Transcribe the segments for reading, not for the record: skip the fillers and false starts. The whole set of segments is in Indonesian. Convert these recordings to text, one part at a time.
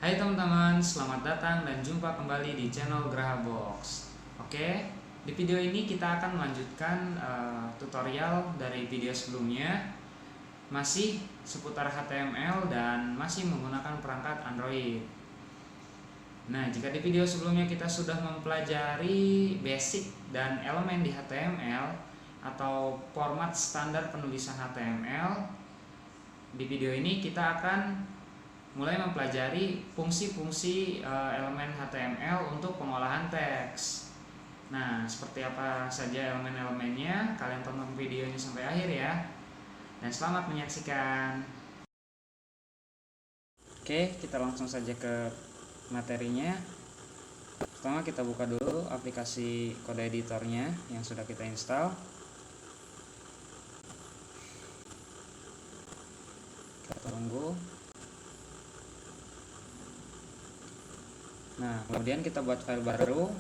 Hai teman-teman, selamat datang dan jumpa kembali di channel Graha Box. Oke, di video ini kita akan melanjutkan tutorial dari video sebelumnya. Masih seputar HTML dan masih menggunakan perangkat Android. Nah, jika di video sebelumnya kita sudah mempelajari basic dan elemen di HTML atau format standar penulisan HTML, di video ini kita akan mulai mempelajari fungsi-fungsi elemen HTML untuk pengolahan teks. Nah, seperti apa saja elemen-elemennya? Kalian tonton videonya sampai akhir ya. Dan selamat menyaksikan. Oke, kita langsung saja ke materinya. Pertama kita buka dulu aplikasi kode editornya yang sudah kita install. Kita tunggu. Nah, kemudian kita buat file baru.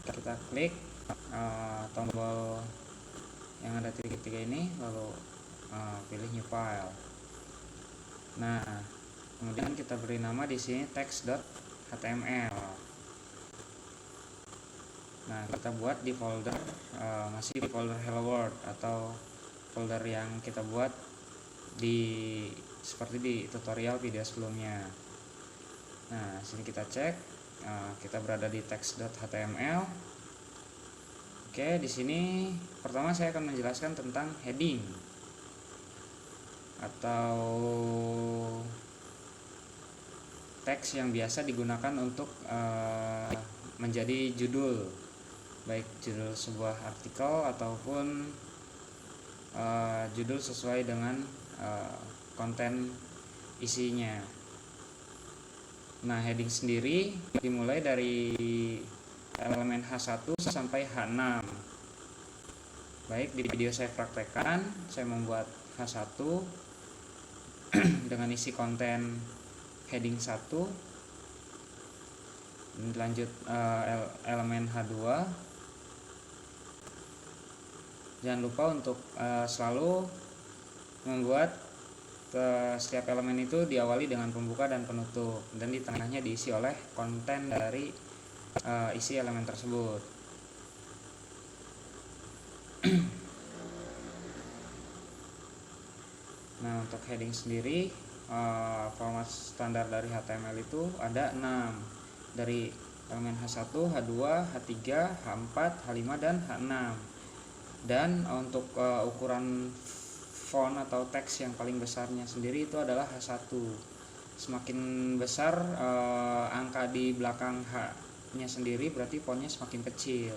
Kita klik tombol yang ada titik tiga ini, lalu pilih new file. Nah, kemudian kita beri nama di sini text.html. Nah, kita buat di folder masih di folder hello world atau folder yang kita buat seperti di tutorial video sebelumnya. Nah, sini kita cek, kita berada di text.html. Oke, di sini pertama saya akan menjelaskan tentang heading atau teks yang biasa digunakan untuk menjadi judul, baik judul sebuah artikel ataupun judul sesuai dengan konten isinya. Nah, heading sendiri dimulai dari elemen H1 sampai H6. Baik, di video saya praktekkan, saya membuat H1 dengan isi konten heading 1. Lanjut elemen H2. Jangan lupa untuk selalu membuat setiap elemen itu diawali dengan pembuka dan penutup, dan di tengahnya diisi oleh konten dari isi elemen tersebut. Nah, untuk heading sendiri format standar dari HTML itu ada 6, dari elemen H1, H2, H3, H4, H5 dan H6. Dan untuk ukuran font atau teks yang paling besarnya sendiri itu adalah H1. Semakin besar angka di belakang H-nya sendiri, berarti fontnya semakin kecil.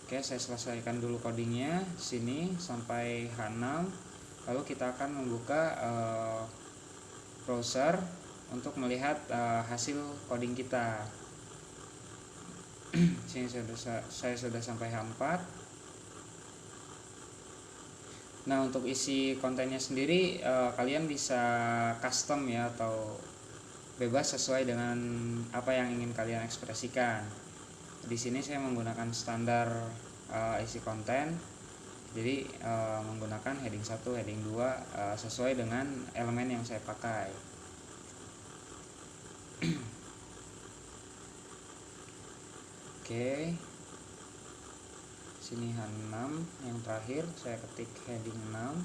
Oke, saya selesaikan dulu codingnya sini sampai H6. Lalu kita akan membuka browser untuk melihat hasil coding kita. Sini saya sudah sampai H4. Nah, untuk isi kontennya sendiri kalian bisa custom ya, atau bebas sesuai dengan apa yang ingin kalian ekspresikan. Di sini saya menggunakan standar isi konten. Jadi menggunakan heading 1, heading 2 sesuai dengan elemen yang saya pakai. Oke. Sini H6 yang terakhir, saya ketik heading 6.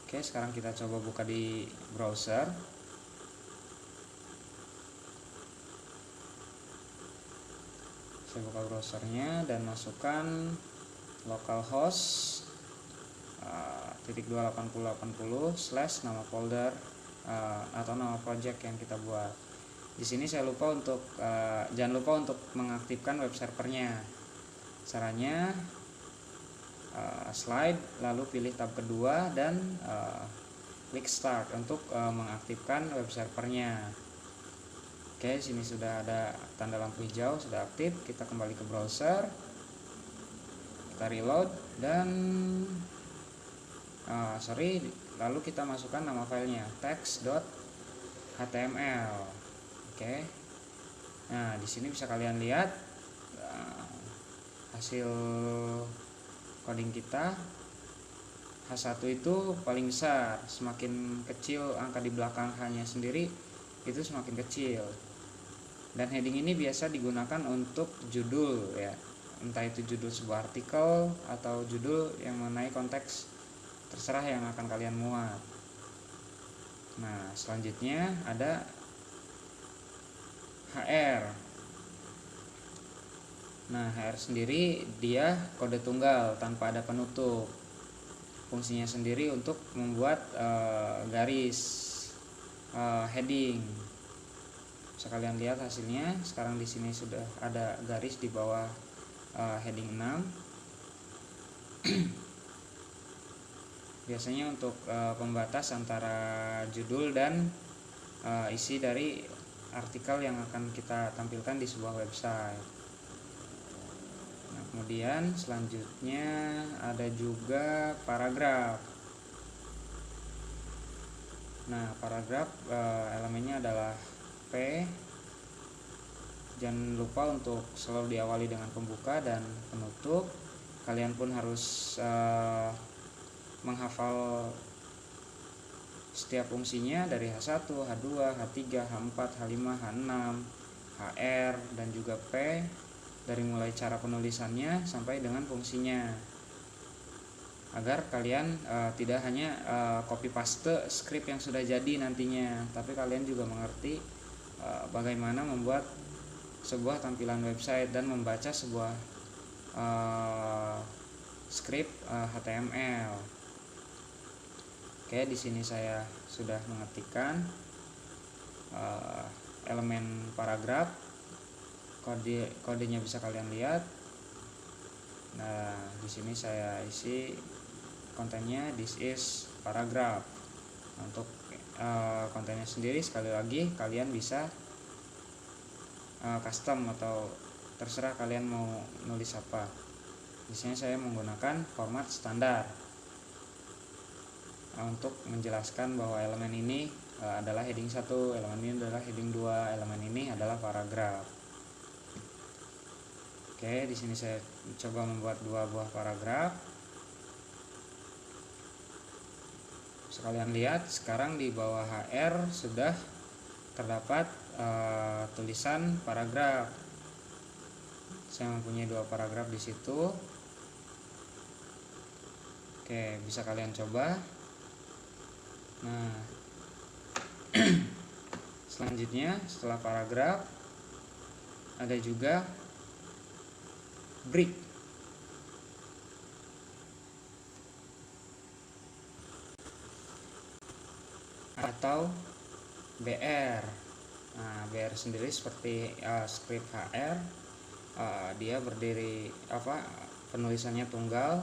Oke, sekarang kita coba buka di browser. Saya buka browsernya dan masukkan localhost /2080/, nama folder atau nama project yang kita buat. Di sini saya lupa untuk jangan lupa untuk mengaktifkan web servernya. Caranya slide, lalu pilih tab kedua dan klik start untuk mengaktifkan web servernya. Oke, sini sudah ada tanda lampu hijau, sudah aktif. Kita kembali ke browser, kita reload dan lalu kita masukkan nama filenya text.html. Oke, Nah, di sini bisa kalian lihat hasil coding kita. H1 itu paling besar, semakin kecil angka di belakang H-nya sendiri itu semakin kecil. Dan heading ini biasa digunakan untuk judul ya, entah itu judul sebuah artikel atau judul yang mengenai konteks terserah yang akan kalian muat. Nah, selanjutnya ada HR. Nah, HR sendiri dia kode tunggal tanpa ada penutup. Fungsinya sendiri untuk membuat garis heading. Bisa kalian lihat hasilnya. Sekarang di sini sudah ada garis di bawah heading 6. Biasanya untuk pembatas antara judul dan isi dari artikel yang akan kita tampilkan di sebuah website. Nah, kemudian selanjutnya ada juga paragraf. Nah, paragraf elemennya adalah P. Jangan lupa untuk selalu diawali dengan pembuka dan penutup. Kalian pun harus menghafal setiap fungsinya dari H1, H2, H3, H4, H5, H6, HR, dan juga P, dari mulai cara penulisannya sampai dengan fungsinya, agar kalian tidak hanya copy paste script yang sudah jadi nantinya, tapi kalian juga mengerti bagaimana membuat sebuah tampilan website dan membaca sebuah script HTML. Oke, di sini saya sudah mengetikkan elemen paragraf. Kodenya bisa kalian lihat. Nah, di sini saya isi kontennya this is paragraph. Untuk kontennya sendiri sekali lagi kalian bisa custom atau terserah kalian mau nulis apa. Di sini saya menggunakan format standar untuk menjelaskan bahwa elemen ini adalah heading 1, elemen ini adalah heading 2, elemen ini adalah paragraf. Oke, di sini saya coba membuat 2 buah paragraf. Sekalian lihat, sekarang di bawah HR sudah terdapat tulisan paragraf. Saya mempunyai 2 paragraf di situ. Oke, bisa kalian coba. Nah, selanjutnya setelah paragraf ada juga break atau BR. Nah, BR sendiri seperti script HR, dia berdiri penulisannya tunggal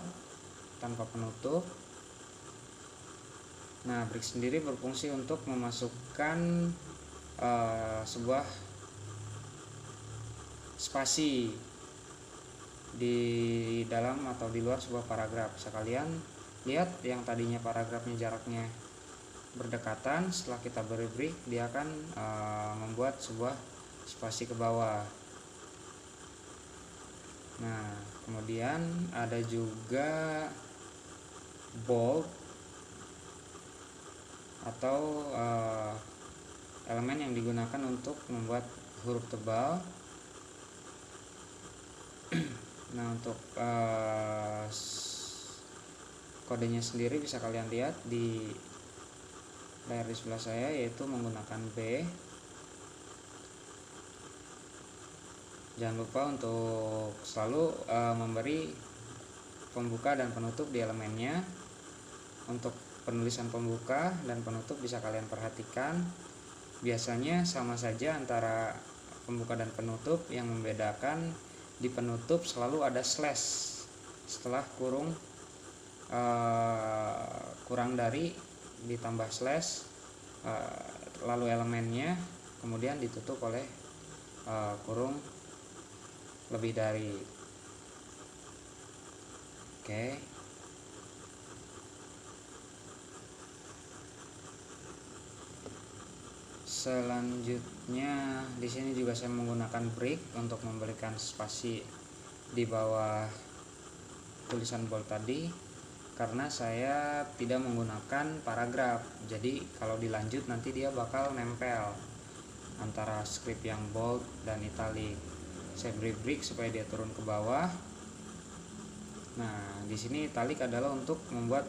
tanpa penutup. Nah, break sendiri berfungsi untuk memasukkan sebuah spasi di dalam atau di luar sebuah paragraf. Sekalian lihat yang tadinya paragrafnya jaraknya berdekatan, setelah kita beri break dia akan membuat sebuah spasi ke bawah. Nah, kemudian ada juga bold atau elemen yang digunakan untuk membuat huruf tebal. Nah, untuk kodenya sendiri bisa kalian lihat di layar di sebelah saya, yaitu menggunakan B. Jangan lupa untuk selalu memberi pembuka dan penutup di elemennya. Untuk penulisan pembuka dan penutup bisa kalian perhatikan, biasanya sama saja antara pembuka dan penutup. Yang membedakan di penutup selalu ada slash setelah kurung dari ditambah slash, lalu elemennya kemudian ditutup oleh kurung lebih dari. Oke. Selanjutnya di sini juga saya menggunakan break untuk memberikan spasi di bawah tulisan bold tadi, karena saya tidak menggunakan paragraf. Jadi kalau dilanjut nanti dia bakal nempel antara script yang bold dan italic. Saya beri break supaya dia turun ke bawah. Nah, di sini italic adalah untuk membuat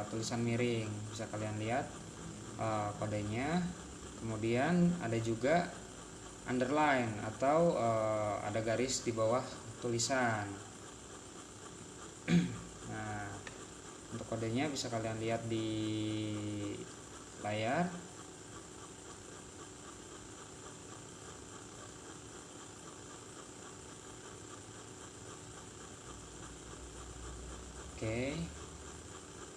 tulisan miring. Bisa kalian lihat kodenya. Kemudian ada juga underline atau ada garis di bawah tulisan. Nah, untuk kodenya bisa kalian lihat di layar. Oke,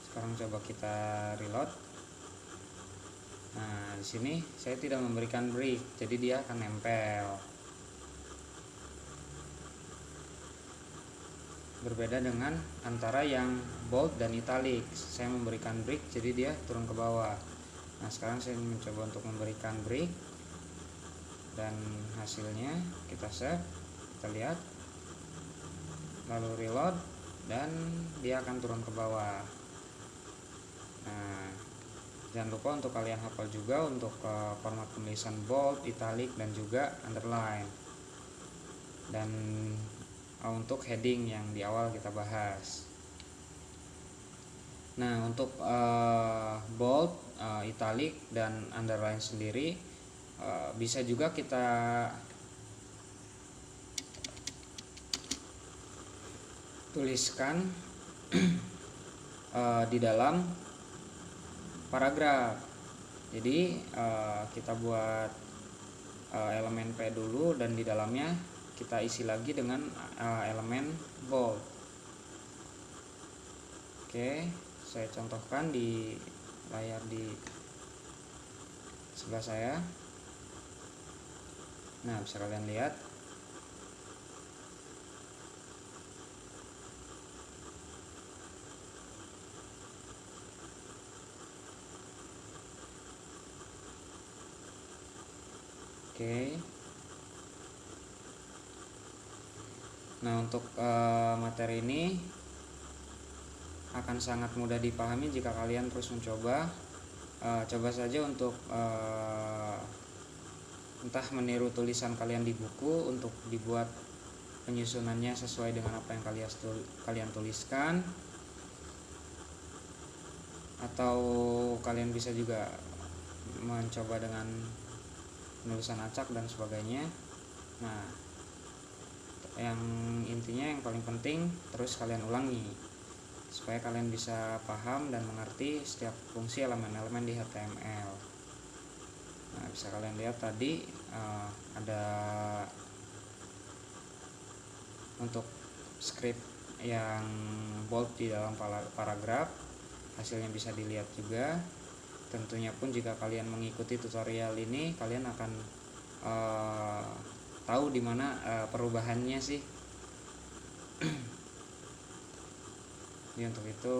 sekarang coba kita reload. Nah, di sini saya tidak memberikan break, jadi dia akan nempel. Berbeda dengan antara yang bold dan italic, saya memberikan break, jadi dia turun ke bawah. Nah, sekarang saya mencoba untuk memberikan break, dan hasilnya kita save, kita lihat, lalu reload, dan dia akan turun ke bawah. Nah, jangan lupa untuk kalian hafal juga untuk format penulisan bold, italic, dan juga underline, dan untuk heading yang di awal kita bahas. Nah, untuk bold, italic, dan underline sendiri bisa juga kita tuliskan di dalam paragraf. Jadi kita buat elemen P dulu, dan di dalamnya kita isi lagi dengan elemen bold. Oke, saya contohkan di layar di sebelah saya. Nah, bisa kalian lihat. Oke. Nah, untuk materi ini akan sangat mudah dipahami jika kalian terus mencoba. Coba saja untuk entah meniru tulisan kalian di buku untuk dibuat penyusunannya sesuai dengan apa yang kalian tuliskan, atau kalian bisa juga mencoba dengan penulisan acak dan sebagainya. Nah, yang intinya yang paling penting terus kalian ulangi supaya kalian bisa paham dan mengerti setiap fungsi elemen-elemen di HTML. Nah, bisa kalian lihat tadi ada untuk script yang bold di dalam paragraf, hasilnya bisa dilihat juga. Tentunya pun jika kalian mengikuti tutorial ini, kalian akan tahu di mana perubahannya sih. Jadi untuk itu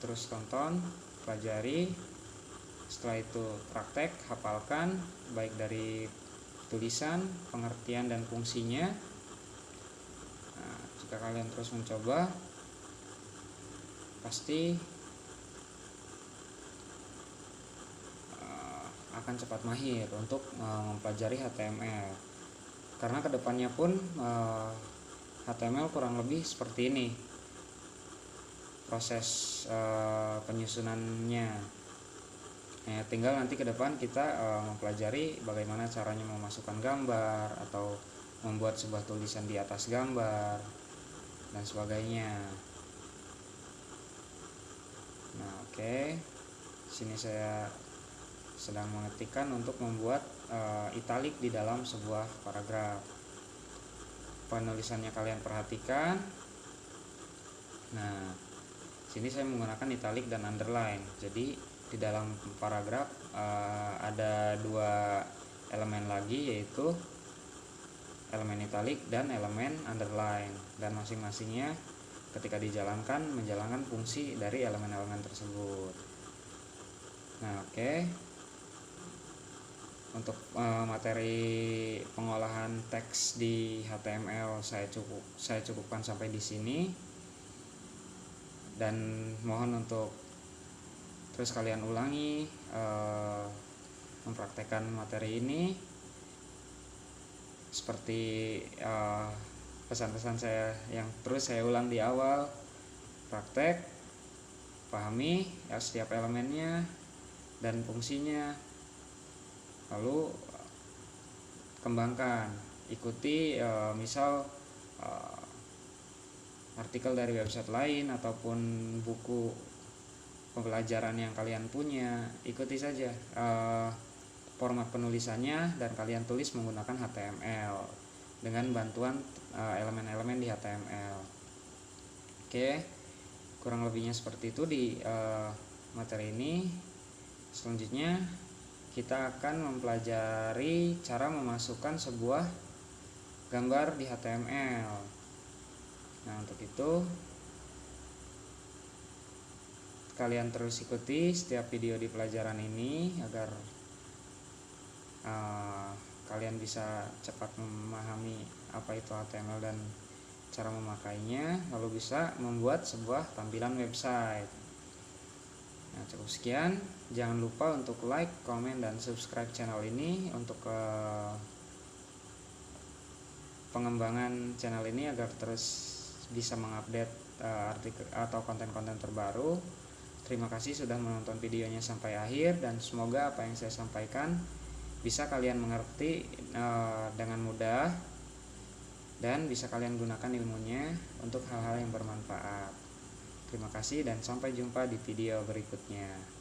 terus tonton, pelajari. Setelah itu praktek, hafalkan baik dari tulisan, pengertian, dan fungsinya. Nah, jika kalian terus mencoba, pasti akan cepat mahir untuk mempelajari HTML. Karena kedepannya pun HTML kurang lebih seperti ini proses penyusunannya. Tinggal nanti ke depan kita mempelajari bagaimana caranya memasukkan gambar atau membuat sebuah tulisan di atas gambar dan sebagainya. Nah, oke. Sini saya sedang mengetikkan untuk membuat italic di dalam sebuah paragraf. Penulisannya kalian perhatikan. Nah, sini saya menggunakan italic dan underline. Jadi di dalam paragraf ada dua elemen lagi, yaitu elemen italic dan elemen underline, dan masing-masingnya ketika dijalankan menjalankan fungsi dari elemen-elemen tersebut. Nah, oke. Untuk materi pengolahan teks di HTML saya cukupkan sampai di sini, dan mohon untuk terus kalian ulangi mempraktekkan materi ini seperti pesan-pesan saya yang terus saya ulang di awal. Praktek, pahami setiap elemennya dan fungsinya, lalu kembangkan, ikuti misal artikel dari website lain ataupun buku pembelajaran yang kalian punya. Ikuti saja format penulisannya dan kalian tulis menggunakan HTML dengan bantuan elemen-elemen di HTML. Oke, kurang lebihnya seperti itu di materi ini. Selanjutnya kita akan mempelajari cara memasukkan sebuah gambar di HTML. Nah, untuk itu kalian terus ikuti setiap video di pelajaran ini agar kalian bisa cepat memahami apa itu HTML dan cara memakainya, lalu bisa membuat sebuah tampilan website. Nah, cukup sekian. Jangan lupa untuk like, komen, dan subscribe channel ini untuk pengembangan channel ini agar terus bisa mengupdate artikel atau konten-konten terbaru. Terima kasih sudah menonton videonya sampai akhir, dan semoga apa yang saya sampaikan bisa kalian mengerti dengan mudah dan bisa kalian gunakan ilmunya untuk hal-hal yang bermanfaat. Terima kasih dan sampai jumpa di video berikutnya.